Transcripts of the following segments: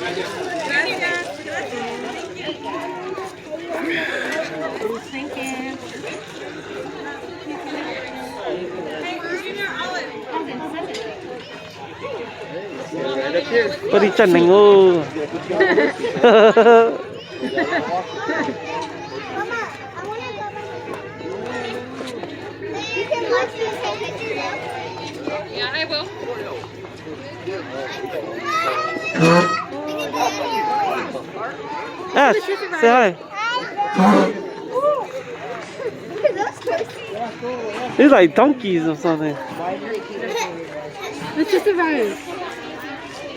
Thank you. Pari chan nang oh. Yeah, I will. Ash, say hi. These like donkeys or something. Let's just arrive.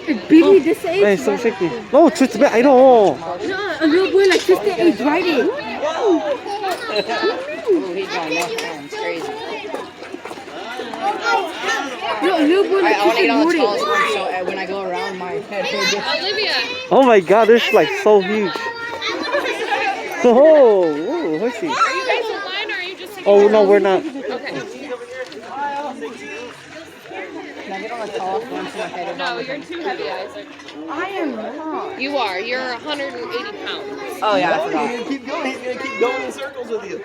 It's baby this age. Hey, so shaky. No, twist it back. I know. No, a little boy like this age riding. No, a little boy like I want to this eat all the age tallest riding. ones, so when I go around, my head will Olivia. Oh my god, they're just, like so huge. Oh, ooh, horsey. Are you guys in line or are you just taking Oh no, we're not. Okay. Can I get on the tallest one so my head No, you're too heavy, Isaac. I am not. You are. You're 180 pounds. Oh yeah, I forgot. He's gonna keep going. He's gonna keep going in circles with you.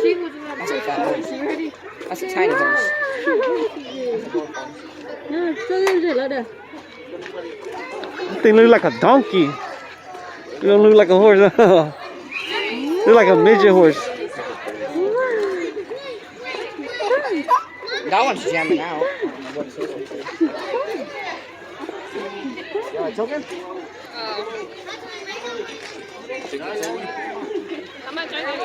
She was about That's a fat horse. You ready? That's a tiny horse. No, show them the ladder. They look like a donkey. They don't look like a horse. They're like a midget horse. That one's jamming out. Token? How much are they?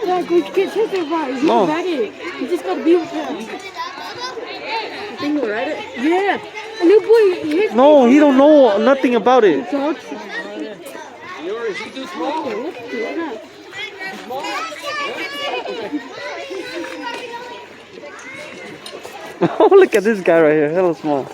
Yeah, we can't take it right. He's No. ready. You just gotta be with him. I think we're at it. Yeah. A little boy, he's No, he don't know nothing about it. dogs. Yours, he's too small. Oh, look at this guy right here. Hello, small.